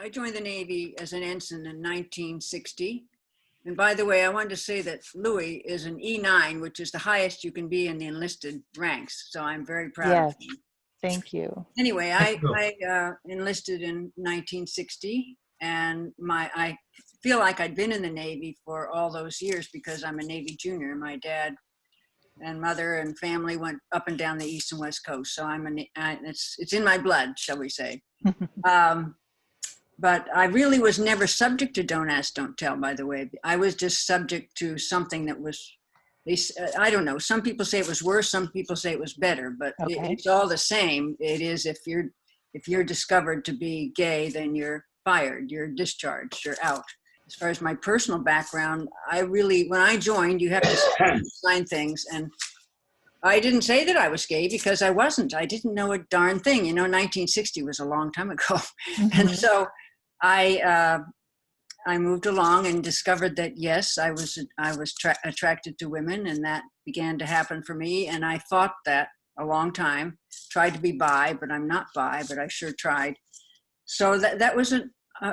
I joined the Navy as an ensign in 1960. And by the way, I wanted to say that Louis is an E9, which is the highest you can be in the enlisted ranks. So I'm very proud of him. Thank you. Anyway, I enlisted in 1960, and I feel like I'd been in the Navy for all those years because I'm a Navy junior. My dad and mother and family went up and down the East and West Coast. So it's in my blood, shall we say. But I really was never subject to Don't Ask, Don't Tell, by the way. I was just subject to something that was, I don't know, some people say it was worse, some people say it was better, but it's all the same. It is, if you're discovered to be gay, then you're fired, you're discharged, you're out. As far as my personal background, when I joined, you have to sign things, and I didn't say that I was gay because I wasn't. I didn't know a darn thing. 1960 was a long time ago. And so I moved along and discovered that, yes, I was attracted to women, and that began to happen for me. And I fought that a long time, tried to be bi, but I'm not bi, but I sure tried. So that was a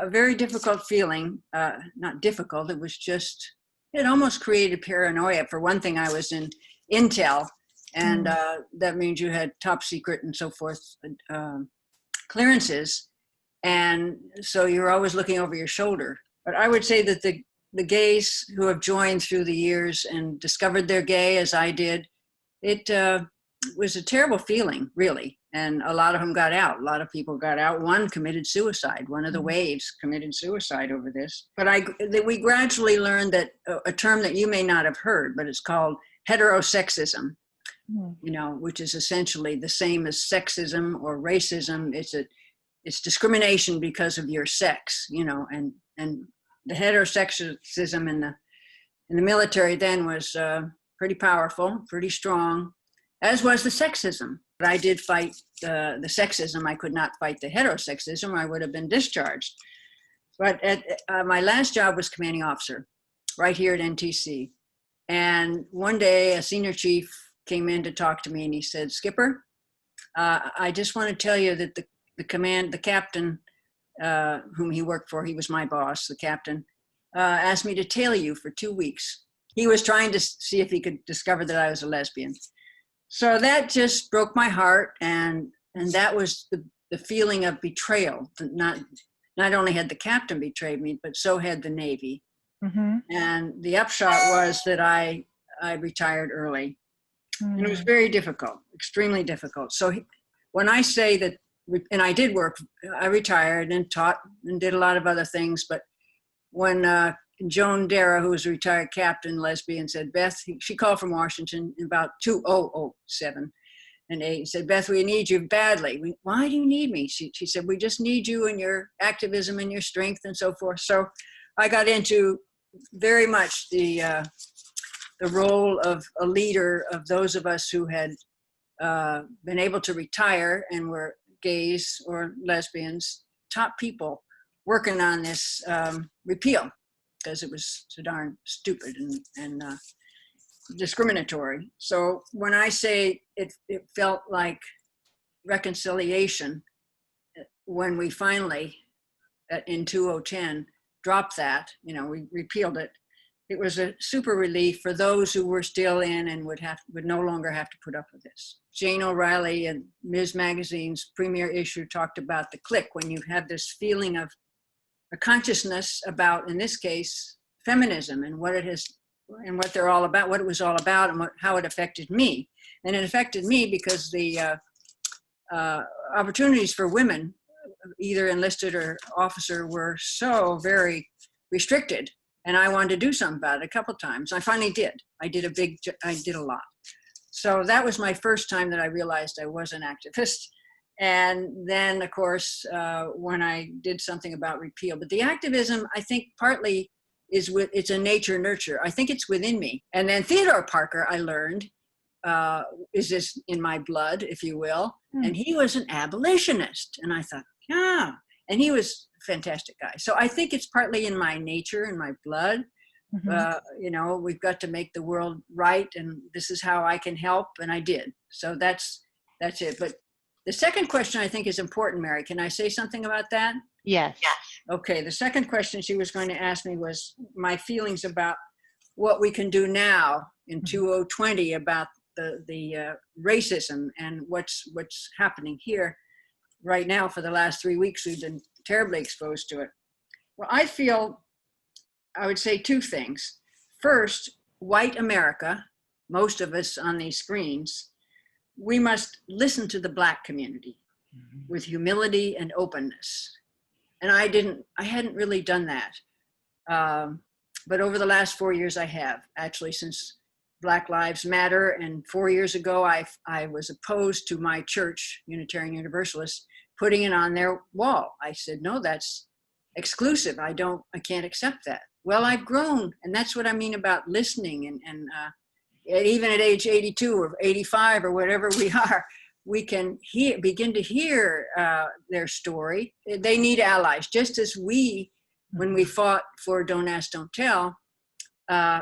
very difficult feeling. Not difficult, it was just, it almost created paranoia. For one thing, I was in Intel, and that means you had top secret and so forth clearances. And so you're always looking over your shoulder. But I would say that the gays who have joined through the years and discovered they're gay, as I did, it was a terrible feeling, really. And a lot of them got out. A lot of people got out. One committed suicide. One of the waves committed suicide over this. But we gradually learned that a term that you may not have heard, but it's called heterosexism, which is essentially the same as sexism or racism. It's discrimination because of your sex, and the heterosexism in the military then was pretty powerful, pretty strong, as was the sexism. But I did fight the sexism. I could not fight the heterosexism. I would have been discharged. But my last job was commanding officer right here at NTC. And one day a senior chief came in to talk to me, and he said, "Skipper, I just want to tell you that the captain, whom he worked for, he was my boss, the captain, asked me to tail you for 2 weeks." He was trying to see if he could discover that I was a lesbian. So that just broke my heart, and that was the feeling of betrayal. Not only had the captain betrayed me, but so had the Navy. And the upshot was that I retired early. And it was very difficult, extremely difficult. So when I say that, and I did work, I retired and taught and did a lot of other things, but when Joan Dara, who was a retired captain, lesbian, said, "Beth," she called from Washington in about 2007 and 8, and said, "Beth, we need you badly." "Why do you need me?" She said, "We just need you and your activism and your strength and so forth." So I got into very much the role of a leader of those of us who had been able to retire and were gays or lesbians, top people working on this repeal, because it was so darn stupid and discriminatory. So when I say it felt like reconciliation, when we finally, in 2010, dropped that, we repealed it, it was a super relief for those who were still in and would no longer have to put up with this. Jane O'Reilly and Ms. Magazine's premier issue talked about the click, when you have this feeling of a consciousness about, in this case, feminism and what it has and what they're all about, what it was all about, and how it affected me. And it affected me because the opportunities for women, either enlisted or officer, were so very restricted. And I wanted to do something about it a couple of times. I finally did. I did a lot. So that was my first time that I realized I was an activist. And then, of course, when I did something about repeal. But the activism, I think, partly it's a nature nurture. I think it's within me. And then Theodore Parker, I learned, is this in my blood, if you will. And he was an abolitionist. And I thought, yeah. And he was a fantastic guy. So I think it's partly in my nature, in my blood. We've got to make the world right, and this is how I can help, and I did. So that's it. But the second question I think is important, Mary. Can I say something about that? Yes. Okay, the second question she was going to ask me was my feelings about what we can do now in 2020 about the racism and what's happening here right now. For the last 3 weeks, we've been terribly exposed to it. Well, I would say two things. First, white America, most of us on these screens, we must listen to the Black community with humility and openness. And I hadn't really done that. But over the last 4 years, I have, actually, since Black Lives Matter. And 4 years ago, I was opposed to my church, Unitarian Universalist, putting it on their wall. I said, no, that's exclusive. I can't accept that. Well, I've grown, and that's what I mean about listening. And even at age 82 or 85 or whatever we are, we can begin to hear their story. They need allies, just as when we fought for Don't Ask, Don't Tell,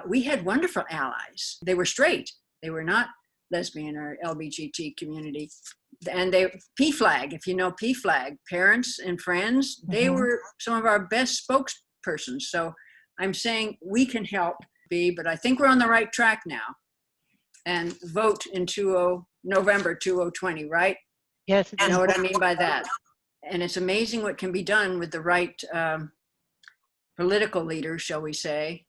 we had wonderful allies. They were straight. They were not lesbian or LGBT community. And PFLAG, if you know PFLAG, parents and friends, they were some of our best spokespersons. So I'm saying we can help but I think we're on the right track now. And vote in November 2020, right? Yes. You know what I mean by that. And it's amazing what can be done with the right political leaders, shall we say,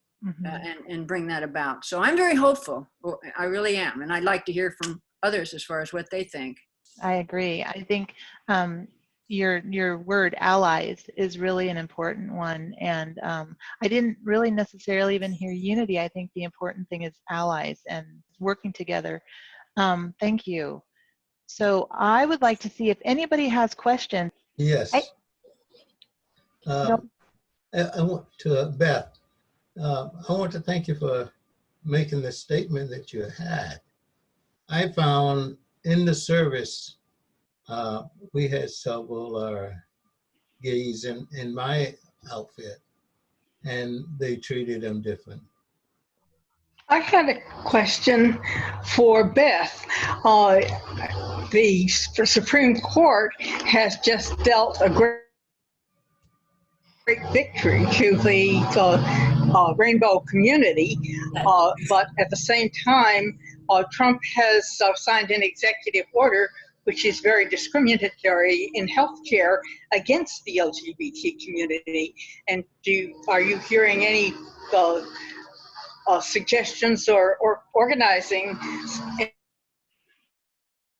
and bring that about. So I'm very hopeful. I really am. And I'd like to hear from others as far as what they think. I agree. I think your word allies is really an important one. And I didn't really necessarily even hear unity. I think the important thing is allies and working together. Thank you. So I would like to see if anybody has questions. Yes. I want to, Beth, I want to thank you for making the statement that you had. I found in the service, we had several gays in my outfit, and they treated them different. I had a question for Beth. The Supreme Court has just dealt a great victory to the rainbow community, but at the same time, Trump has signed an executive order which is very discriminatory in healthcare against the LGBT community. And are you hearing any suggestions or organizing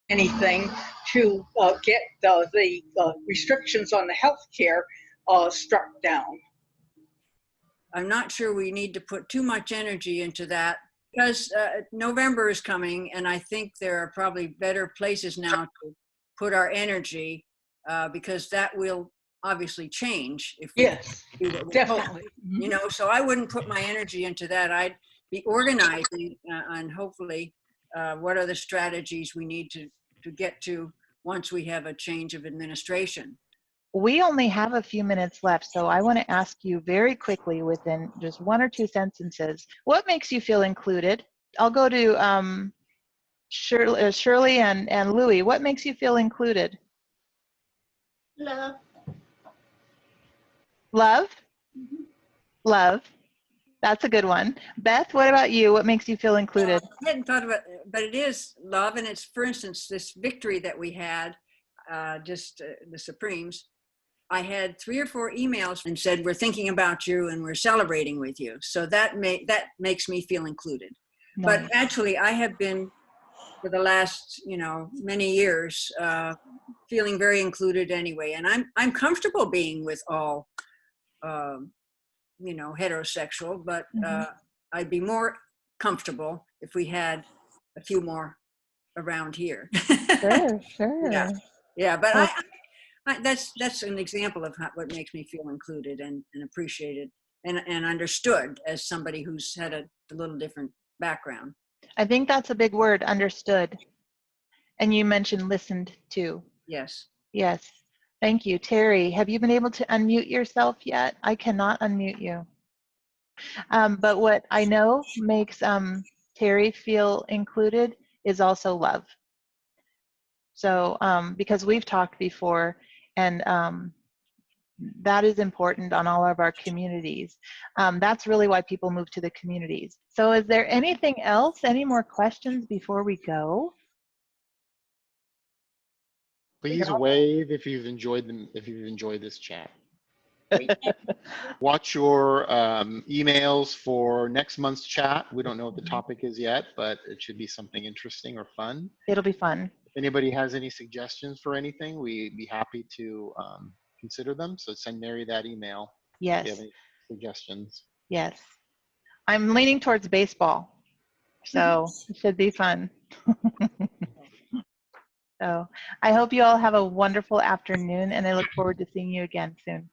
anything to get the restrictions on the healthcare struck down? I'm not sure we need to put too much energy into that because November is coming, and I think there are probably better places now to put our energy because that will obviously change if we do what we definitely. hope. You know, so I wouldn't put my energy into that. I'd be organizing and hopefully what are the strategies we need to get to once we have a change of administration. We only have a few minutes left, so I want to ask you very quickly within just 1 or 2 sentences, what makes you feel included? I'll go to Shirley and Louie. What makes you feel included? Love. Love? Love. That's a good one. Beth, what about you? What makes you feel included? I hadn't thought about it, but it is love. And it's, for instance, this victory that we had, the Supremes, I had 3 or 4 emails and said, we're thinking about you and we're celebrating with you. So that makes me feel included. Nice. But actually, I have been, for the last, many years, feeling very included anyway. And I'm comfortable being with all, heterosexual, but I'd be more comfortable if we had a few more around here. Sure. Yeah, but well, that's an example of what makes me feel included and appreciated and understood as somebody who's had a little different background. I think that's a big word, understood. And you mentioned listened to. Yes. Yes. Thank you. Terry, have you been able to unmute yourself yet? I cannot unmute you. But what I know makes Terry feel included is also love. So because we've talked before, and that is important on all of our communities. That's really why people move to the communities. So is there anything else? Any more questions before we go? Please wave if you've enjoyed this chat. Watch your emails for next month's chat. We don't know what the topic is yet, but it should be something interesting or fun. It'll be fun. If anybody has any suggestions for anything, we'd be happy to consider them. So send Mary that email if Yes. you have any suggestions. Yes. I'm leaning towards baseball, so it should be fun. So I hope you all have a wonderful afternoon, and I look forward to seeing you again soon.